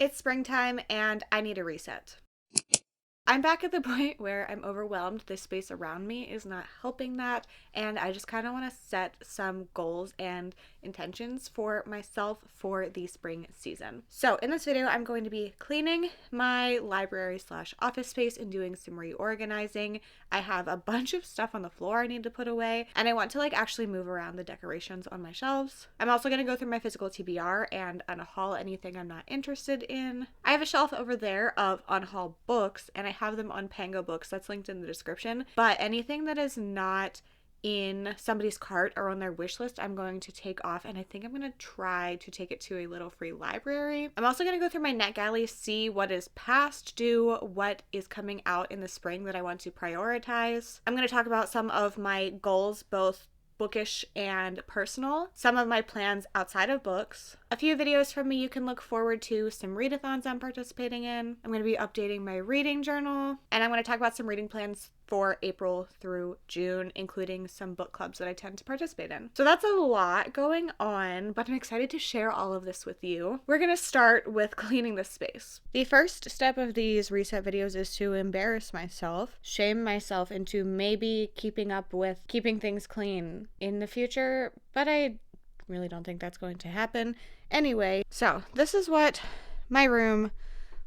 It's springtime and I need a reset. I'm back at the point where I'm overwhelmed. The space around me is not helping that, and I just kind of want to set some goals and intentions for myself for the spring season. So in this video, I'm going to be cleaning my library slash office space and doing some reorganizing. I have a bunch of stuff on the floor I need to put away, and I want to actually move around the decorations on my shelves. I'm also going to go through my physical TBR and unhaul anything I'm not interested in. I have a shelf over there of unhaul books, and I have them on Pango Books. That's linked in the description. But anything that is not in somebody's cart or on their wish list, I'm going to take off, and I think I'm going to try to take it to a little free library. I'm also going to go through my NetGalley, see what is past due, what is coming out in the spring that I want to prioritize. I'm going to talk about some of my goals, both bookish and personal, some of my plans outside of books, a few videos from me you can look forward to, some readathons I'm participating in. I'm going to be updating my reading journal, and I'm going to talk about some reading plans for April through June, including some book clubs that I tend to participate in. So that's a lot going on, but I'm excited to share all of this with you. We're going to start with cleaning the space. The first step of these reset videos is to embarrass myself, shame myself into maybe keeping up with keeping things clean in the future, but I really don't think that's going to happen. Anyway, so this is what my room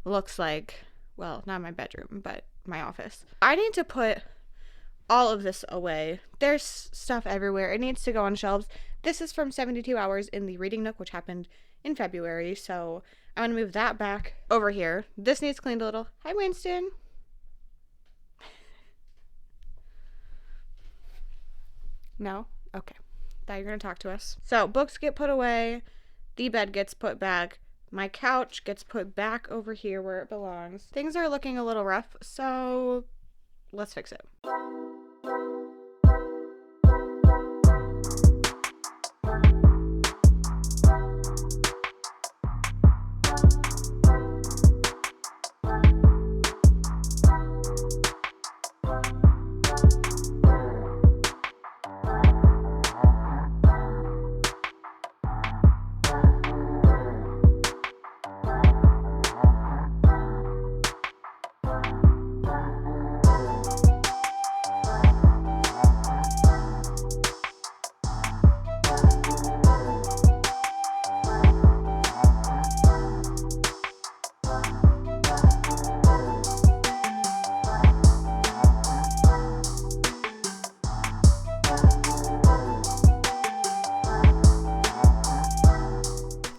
looks like. Well, not my bedroom, but my office. I need to put all of this away. There's stuff everywhere. It needs to go on shelves. This is from 72 Hours in the Reading Nook, which happened in February, so I'm going to move that back over here. This needs cleaned a little. Hi, Winston. No? Okay. Thought you were going to talk to us. So, books get put away. The bed gets put back. My couch gets put back over here where it belongs. Things are looking a little rough, so let's fix it.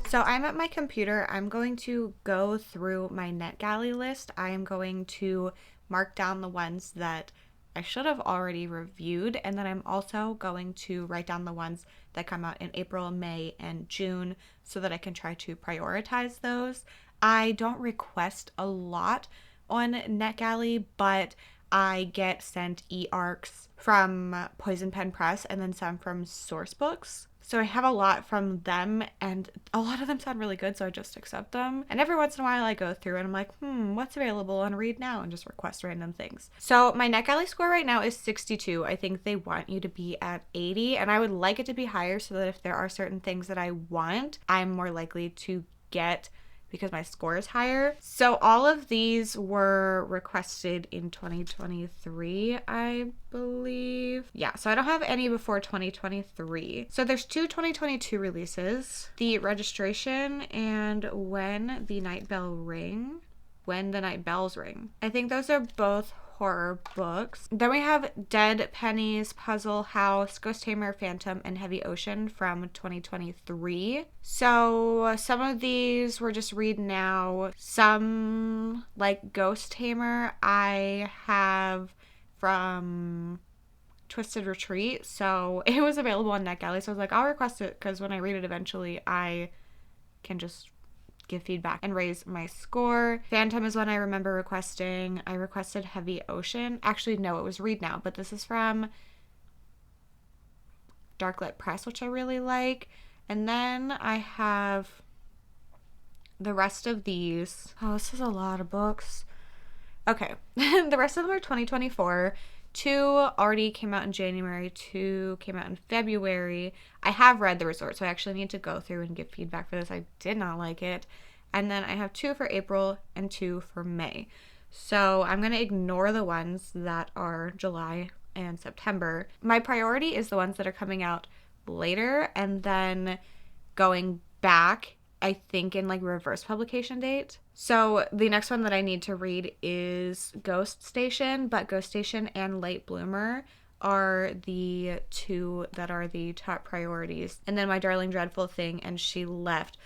So I'm at my computer. I'm going to go through my NetGalley list. I am going to mark down the ones that I should have already reviewed, and then I'm also going to write down the ones that come out in April, May, and June so that I can try to prioritize those. I don't request a lot on NetGalley, but I get sent e-arcs from Poison Pen Press and then some from Sourcebooks. So I have a lot from them, and a lot of them sound really good, so I just accept them. And every once in a while I go through and I'm like, what's available on Read Now, and just request random things. So my NetGalley score right now is 62. I think they want you to be at 80, and I would like it to be higher so that if there are certain things that I want, I'm more likely to get because my score is higher. So all of these were requested in 2023, I believe. Yeah, so I don't have any before 2023. So there's 2 2022 releases, The Registration and When the Night Bells Ring. I think those are both horror books. Then we have Dead Pennies, Puzzle House, Ghost Tamer, Phantom, and Heavy Ocean from 2023. So some of these were just Read Now. Some, like Ghost Tamer, I have from Twisted Retreat. So it was available on NetGalley. So I was like, I'll request it because when I read it eventually, I can just give feedback and raise my score. Phantom is one I remember requesting. I requested Heavy Ocean. Actually, no, it was Read Now, but this is from Darklit Press, which I really like. And then I have the rest of these. Oh, this is a lot of books. Okay. The rest of them are 2024. 2 already came out in January. 2 came out in February. I have read The Resort, so I actually need to go through and give feedback for this. I did not like it. and then I have 2 for April and 2 for May. So I'm going to ignore the ones that are July and September. My priority is the ones that are coming out later and then going back, I think, in like reverse publication date. So the next one that I need to read is Ghost Station, but Ghost Station and Late Bloomer are the 2 that are the top priorities. And then My Darling Dreadful Thing and She Left.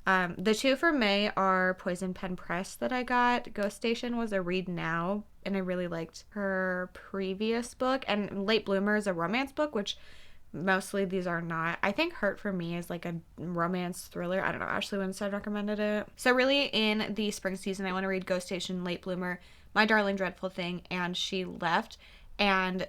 The 2 for May are Poison Pen Press that I got. Ghost Station was a read now, and I really liked her previous book. And Late Bloomer is a romance book, which mostly these are not. I think Hurt for Me is like a romance thriller. I don't know. Ashley Winstead recommended it. So really in the spring season, I want to read Ghost Station, Late Bloomer, My Darling Dreadful Thing, and She Left, and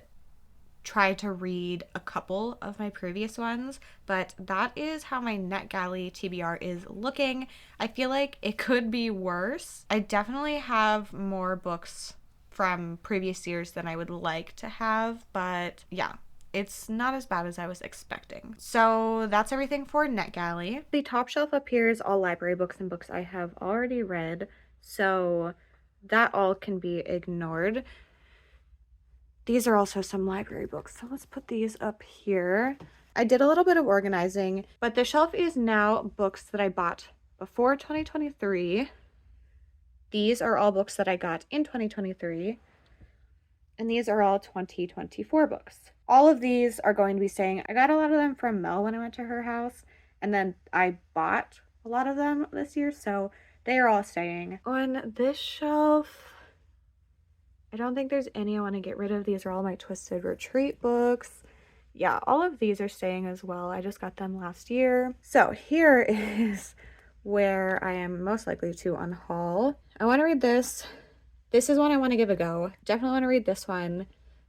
try to read a couple of my previous ones, but that is how my NetGalley TBR is looking. I feel like it could be worse. I definitely have more books from previous years than I would like to have, but yeah, it's not as bad as I was expecting. So that's everything for NetGalley. The top shelf up here is all library books and books I have already read, so that all can be ignored. These are also some library books, so let's put these up here. I did a little bit of organizing, but the shelf is now books that I bought before 2023. These are all books that I got in 2023, and these are all 2024 books. All of these are going to be staying. I got a lot of them from Mel when I went to her house, and then I bought a lot of them this year, so they are all staying. On this shelf, I don't think there's any I want to get rid of. These are all my Twisted Retreat books. Yeah, all of these are staying as well. I just got them last year. So here is where I am most likely to unhaul. I want to read this. This is one I want to give a go. Definitely want to read this one.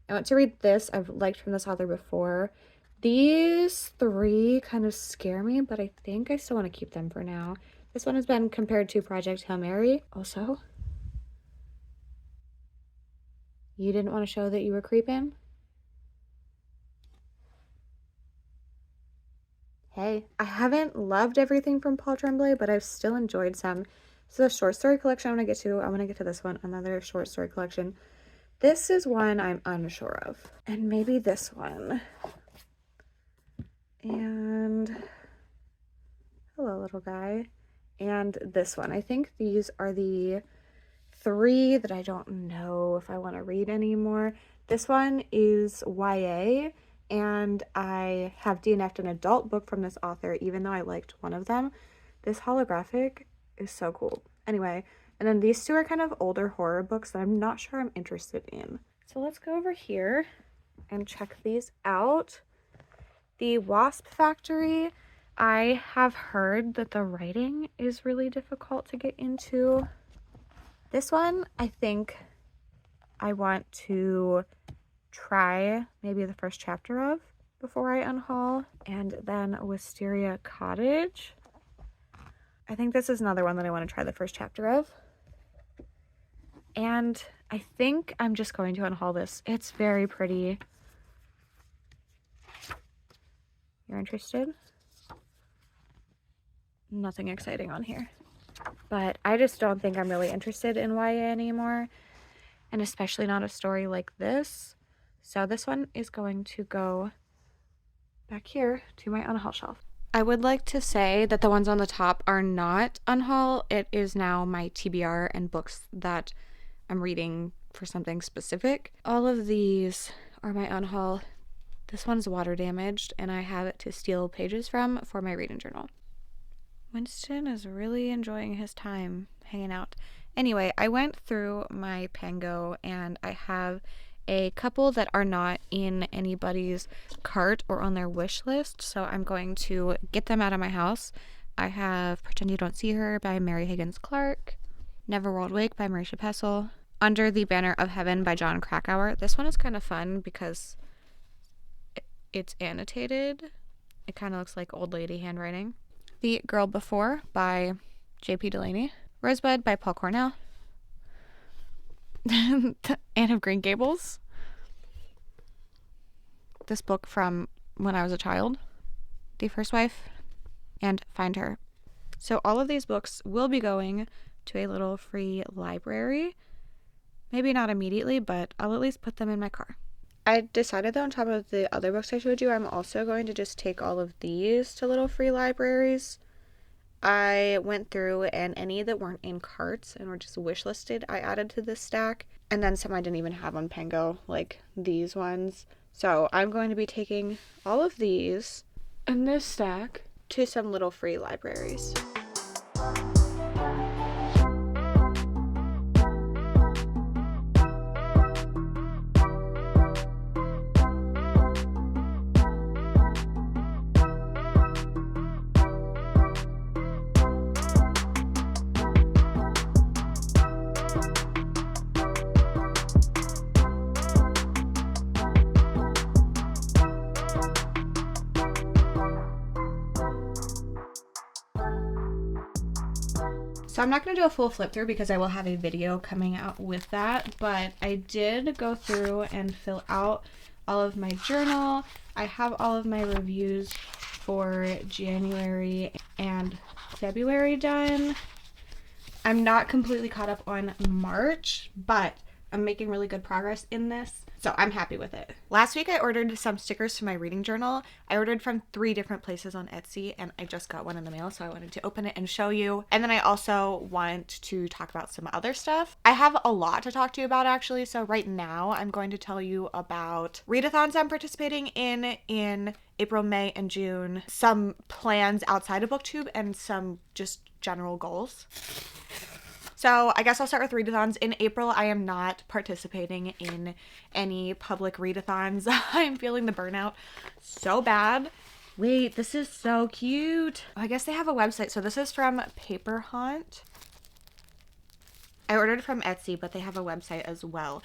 I want to read this. I've liked from this author before. These 3 kind of scare me, but I think I still want to keep them for now. This one has been compared to Project Hail Mary. Also, you didn't want to show that you were creeping? Hey, I haven't loved everything from Paul Tremblay, but I've still enjoyed some. So the short story collection I want to get to. I want to get to this one, another short story collection. This is one I'm unsure of. And maybe this one. And hello, little guy. And this one. I think these are the 3 that I don't know if I want to read anymore. This one is YA, and I have DNF'd an adult book from this author, even though I liked one of them. This holographic is so cool. Anyway, and then these 2 are kind of older horror books that I'm not sure I'm interested in. So let's go over here and check these out. The Wasp Factory, I have heard that the writing is really difficult to get into. This one, I think I want to try maybe the first chapter of before I unhaul. And then Wisteria Cottage. I think this is another one that I want to try the first chapter of. And I think I'm just going to unhaul this. It's very pretty. You're interested? Nothing exciting on here. But I just don't think I'm really interested in YA anymore, and especially not a story like this. So this one is going to go back here to my unhaul shelf. I would like to say that the ones on the top are not unhaul. It is now my TBR and books that I'm reading for something specific. All of these are my unhaul. This one's water damaged, and I have it to steal pages from for my reading journal. Winston is really enjoying his time hanging out. Anyway, I went through my Pango, and I have a couple that are not in anybody's cart or on their wish list, so I'm going to get them out of my house. I have Pretend You Don't See Her by Mary Higgins Clark, Neverworld Wake by Marisha Pessel, Under the Banner of Heaven by John Krakauer. This one is kind of fun because it's annotated. It kind of looks like old lady handwriting. The Girl Before by J.P. Delaney. Rosebud by Paul Cornell. Anne of Green Gables. This book from when I was a child. The First Wife. And Find Her. So all of these books will be going to a little free library. Maybe not immediately, but I'll at least put them in my car. I decided that on top of the other books I showed you, I'm also going to just take all of these to little free libraries. I went through, and any that weren't in carts and were just wishlisted, I added to this stack. And then some I didn't even have on Pango, like these ones. So I'm going to be taking all of these in this stack to some little free libraries. So I'm not going to do a full flip through because I will have a video coming out with that, but I did go through and fill out all of my journal. I have all of my reviews for January and February done. I'm not completely caught up on March, but I'm making really good progress in this, so I'm happy with it. Last week I ordered some stickers to my reading journal. I ordered from 3 different places on Etsy, and I just got one in the mail, so I wanted to open it and show you. And then I also want to talk about some other stuff. I have a lot to talk to you about, actually, so right now I'm going to tell you about readathons I'm participating in April, May, and June, some plans outside of BookTube, and some just general goals. So I guess I'll start with readathons. In April, I am not participating in any public readathons. I'm feeling the burnout so bad. Wait, this is so cute. I guess they have a website. So this is from Paper Hunt. I ordered from Etsy, but they have a website as well.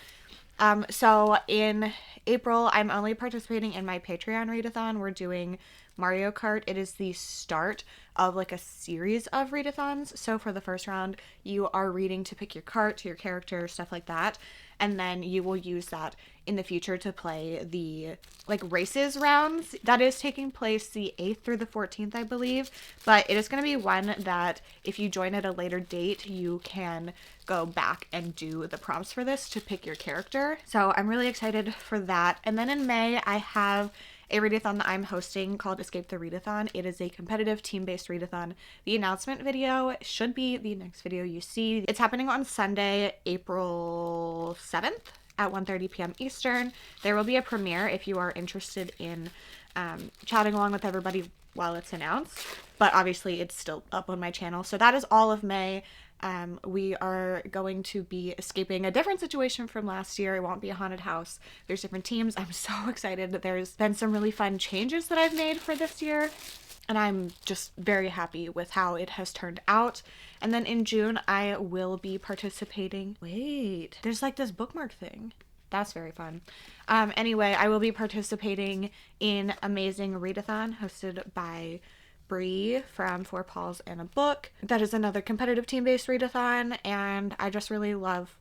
So in April, I'm only participating in my Patreon readathon. We're doing Mario Kart. It is the start of like a series of readathons. So for the first round, you are reading to pick your cart, your character, stuff like that. And then you will use that in the future to play the like races rounds. That is taking place the 8th through the 14th, I believe. But it is going to be one that if you join at a later date, you can go back and do the prompts for this to pick your character. So I'm really excited for that. And then in May, I have a readathon that I'm hosting called Escape the Readathon. It is a competitive team-based readathon. The announcement video should be the next video you see. It's happening on Sunday, April 7th at 1:30 p.m. Eastern. There will be a premiere if you are interested in chatting along with everybody while it's announced, but obviously it's still up on my channel. So that is all of May. We are going to be escaping a different situation from last year. It won't be a haunted house. There's different teams. I'm so excited. There's been some really fun changes that I've made for this year, and I'm just very happy with how it has turned out. And then in June, I will be participating. Wait, there's like this bookmark thing. That's very fun. Anyway, I will be participating in Amazing Readathon hosted by Bree from Four Paws and a Book. That is another competitive team-based readathon, and I just really love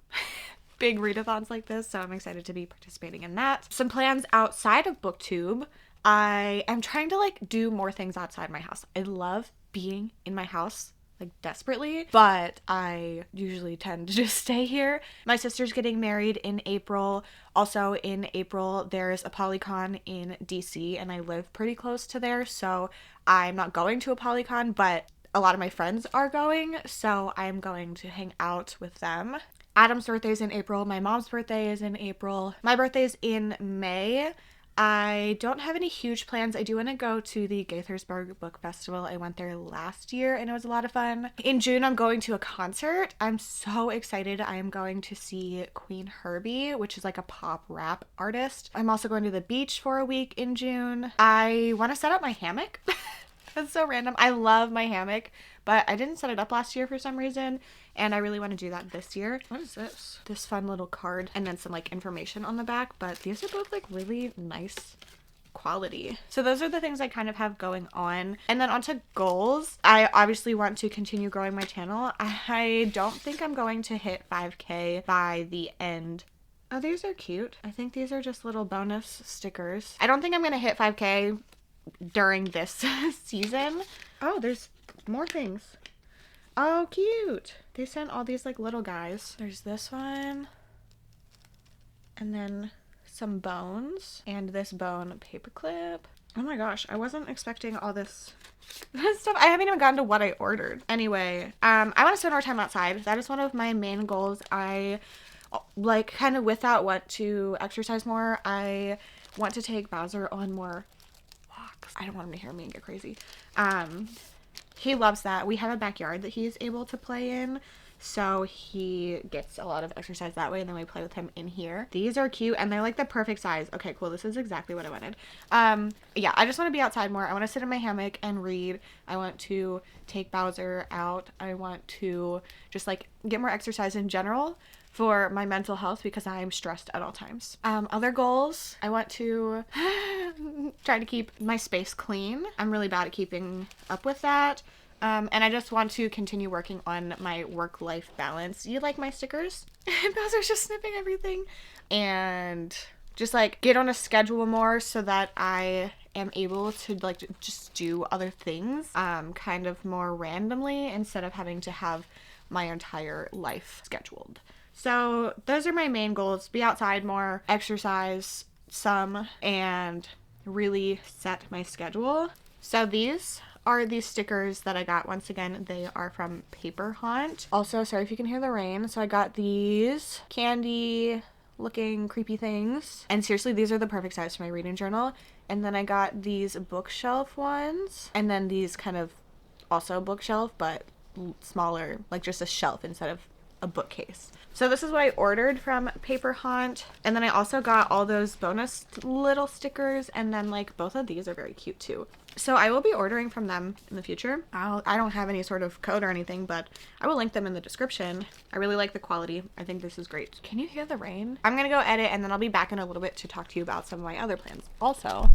big readathons like this, so I'm excited to be participating in that. Some plans outside of BookTube. I am trying to like do more things outside my house. I love being in my house like desperately, but I usually tend to just stay here. My sister's getting married in April. Also in April, there's a Polycon in DC, and I live pretty close to there, so I'm not going to a Polycon, but a lot of my friends are going, so I'm going to hang out with them. Adam's birthday is in April. My mom's birthday is in April. My birthday is in May. I don't have any huge plans. I do want to go to the Gaithersburg Book Festival. I went there last year and it was a lot of fun. In June, I'm going to a concert. I'm so excited. I am going to see Queen Herbie, which is like a pop rap artist. I'm also going to the beach for a week in June. I want to set up my hammock. That's so random. I love my hammock, but I didn't set it up last year for some reason, and I really want to do that this year. What is this? This fun little card and then some like information on the back, but these are both like really nice quality. So those are the things I kind of have going on. And then onto goals. I obviously want to continue growing my channel. I don't think I'm going to hit 5K by the end. Oh, these are cute. I think these are just little bonus stickers. I don't think I'm going to hit 5K during this season. Oh, there's more things. Oh, cute. They sent all these like little guys. There's this one. And then some bones. And this bone paperclip. Oh my gosh, I wasn't expecting all this stuff. I haven't even gotten to what I ordered. Anyway, I want to spend more time outside. That is one of my main goals. I like kind of without want to exercise more. I want to take Bowser on more walks. I don't want him to hear me and get crazy. He loves that. We have a backyard that he's able to play in. So he gets a lot of exercise that way, and then we play with him in here. These are cute, and they're like the perfect size. Okay, cool. This is exactly what I wanted. Yeah, I just want to be outside more. I want to sit in my hammock and read. I want to take Bowser out. I want to just like get more exercise in general for my mental health because I'm stressed at all times. Other goals, I want to try to keep my space clean. I'm really bad at keeping up with that. And I just want to continue working on my work-life balance. You like my stickers? Bowser's just sniffing everything. And just like get on a schedule more so that I am able to like just do other things kind of more randomly instead of having to have my entire life scheduled. So those are my main goals. Be outside more, exercise some, and really set my schedule. So these are these stickers that I got. Once again, they are from Paper Haunt. Also, sorry if you can hear the rain. So I got these candy looking creepy things. And seriously, these are the perfect size for my reading journal. And then I got these bookshelf ones. And then these kind of also bookshelf, but smaller, like just a shelf instead of a bookcase. So this is what I ordered from Paper Haunt. And then I also got all those bonus little stickers. And then like both of these are very cute too. So I will be ordering from them in the future. I don't have any sort of code or anything, but I will link them in the description. I really like the quality. I think this is great. Can you hear the rain? I'm gonna go edit and then I'll be back in a little bit to talk to you about some of my other plans. Also,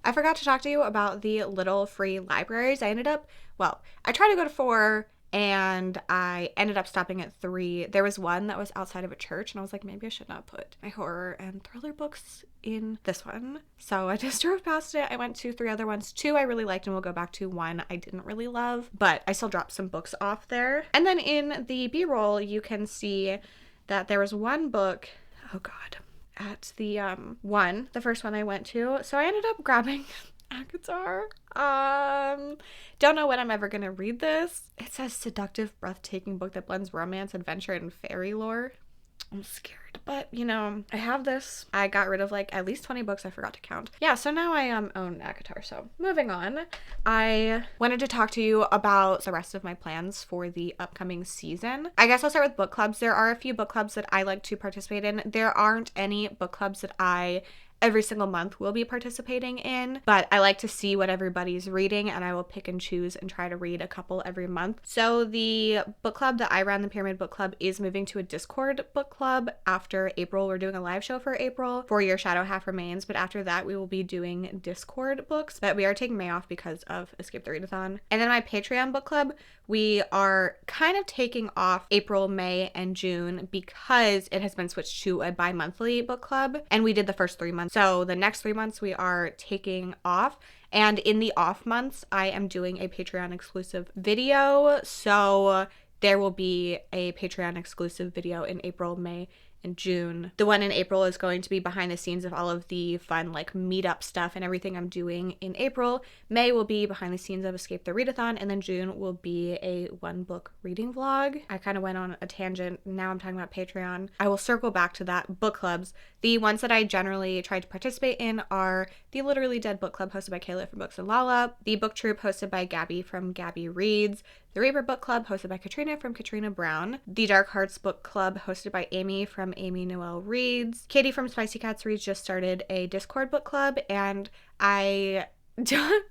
I forgot to talk to you about the little free libraries. I tried to go to 4 and I ended up stopping at 3. There was one that was outside of a church and I was like, maybe I should not put my horror and thriller books in this one. So I just drove past it. I went to 3 other ones. 2 I really liked and we'll go back to. 1 I didn't really love, but I still dropped some books off there. And then in the B-roll, you can see that there was one book, oh God, at the the first one I went to. So I ended up grabbing Akatar. Don't know when I'm ever gonna read this. It says seductive, breathtaking book that blends romance, adventure, and fairy lore. I'm scared, but you know, I have this. I got rid of like at least 20 books. I forgot to count. Yeah, so now I own Akatar. So moving on, I wanted to talk to you about the rest of my plans for the upcoming season. I guess I'll start with book clubs. There are a few book clubs that I like to participate in. There aren't any book clubs that I every single month will be participating in, but I like to see what everybody's reading and I will pick and choose and try to read a couple every month. So the book club that I run, the Pyramid Book Club, is moving to a Discord book club after April. We're doing a live show for April for Your Shadow Half Remains, but after that we will be doing Discord books, but we are taking May off because of Escape the Readathon. And then my Patreon book club, we are kind of taking off April, May, and June because it has been switched to a bi-monthly book club and we did the first 3 months. So the next 3 months we are taking off, and in the off months I am doing a Patreon exclusive video. So there will be a Patreon exclusive video in April, May, and June. The one in April is going to be behind the scenes of all of the fun like meetup stuff and everything I'm doing in April. May will be behind the scenes of Escape the Readathon, and then June will be a 1 book reading vlog. I kind of went on a tangent. Now I'm talking about Patreon. I will circle back to that. Book clubs. The ones that I generally try to participate in are the Literally Dead Book Club hosted by Kayla from Books and Lala, the Booktube hosted by Gabby from Gabby Reads, the Reaper Book Club hosted by Katrina from Katrina Brown, the Dark Hearts Book Club hosted by Amy from Amy Noel Reads. Katie from Spicy Cats Reads just started a Discord book club, and I do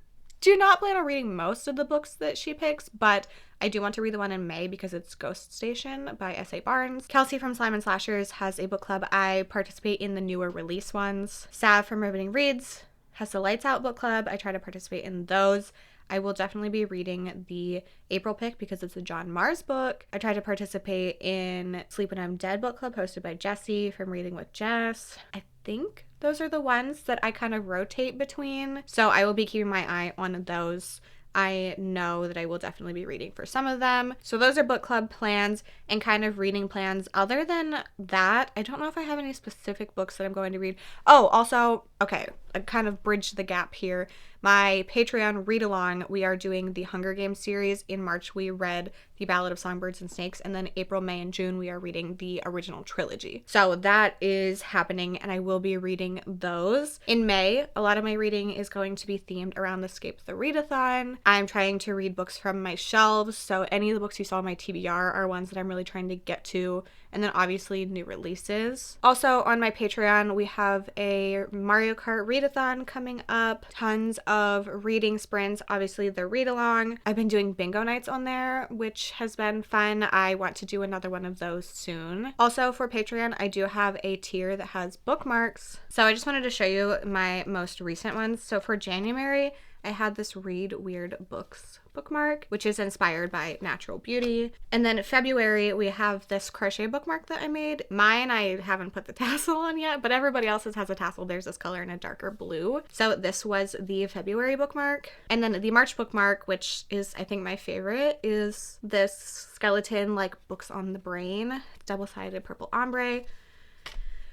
not plan on reading most of the books that she picks, but I do want to read the one in May because it's Ghost Station by S.A. Barnes. Kelsey from Slime and Slashers has a book club. I participate in the newer release ones. Sav from Riveting Reads has the Lights Out book club. I try to participate in those. I will definitely be reading the April pick because it's a John Mars book. I tried to participate in Sleep When I'm Dead book club hosted by Jessie from Reading with Jess. I think those are the ones that I kind of rotate between. So I will be keeping my eye on those. I know that I will definitely be reading for some of them. So those are book club plans and kind of reading plans. Other than that, I don't know if I have any specific books that I'm going to read. Oh, also, okay, I kind of bridged the gap here. My Patreon read-along, we are doing the Hunger Games series. In March, we read The Ballad of Songbirds and Snakes, and then April, May, and June, we are reading the original trilogy. So that is happening, and I will be reading those. In May, a lot of my reading is going to be themed around Escape the Readathon. I'm trying to read books from my shelves, so any of the books you saw in my TBR are ones that I'm really trying to get to, and then obviously new releases. Also on my Patreon, we have a Mario Kart Readathon coming up, tons of reading sprints, obviously the read-along. I've been doing bingo nights on there, which has been fun. I want to do another one of those soon. Also for Patreon, I do have a tier that has bookmarks. So I just wanted to show you my most recent ones. So for January, I had this Read Weird Books bookmark, which is inspired by natural beauty. And then February, we have this crochet bookmark that I made. Mine, I haven't put the tassel on yet, but everybody else's has a tassel. There's this color in a darker blue. So this was the February bookmark. And then the March bookmark, which is, I think, my favorite, is this skeleton, like, books on the brain, double-sided purple ombre.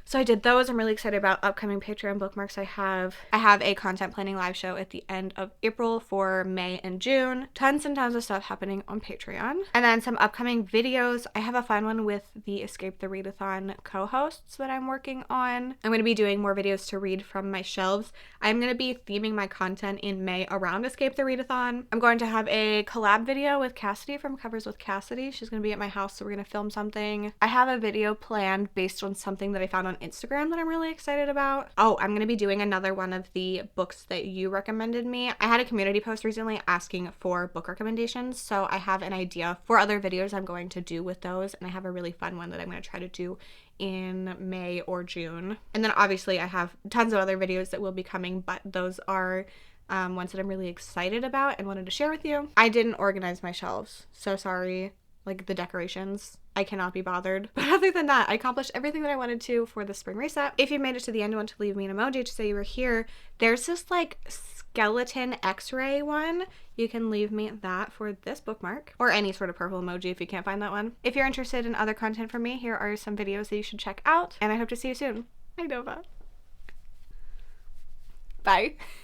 So I did those. I'm really excited about upcoming Patreon bookmarks I have. I have a content planning live show at the end of April for May and June. Tons and tons of stuff happening on Patreon. And then some upcoming videos. I have a fun one with the Escape the Readathon co-hosts that I'm working on. I'm going to be doing more videos to read from my shelves. I'm going to be theming my content in May around Escape the Readathon. I'm going to have a collab video with Cassidy from Covers with Cassidy. She's going to be at my house, so we're going to film something. I have a video planned based on something that I found on Instagram that I'm really excited about. Oh, I'm going to be doing another one of the books that you recommended me. I had a community post recently asking for book recommendations, so I have an idea for other videos I'm going to do with those, and I have a really fun one that I'm going to try to do in May or June. And then obviously I have tons of other videos that will be coming, but those are ones that I'm really excited about and wanted to share with you. I didn't organize my shelves, so sorry. Like the decorations, I cannot be bothered. But other than that, I accomplished everything that I wanted to for the spring reset. If you made it to the end and want to leave me an emoji to say you were here, there's this like skeleton x-ray one. You can leave me that for this bookmark, or any sort of purple emoji if you can't find that one. If you're interested in other content from me, here are some videos that you should check out, and I hope to see you soon. Bye, Nova. Bye.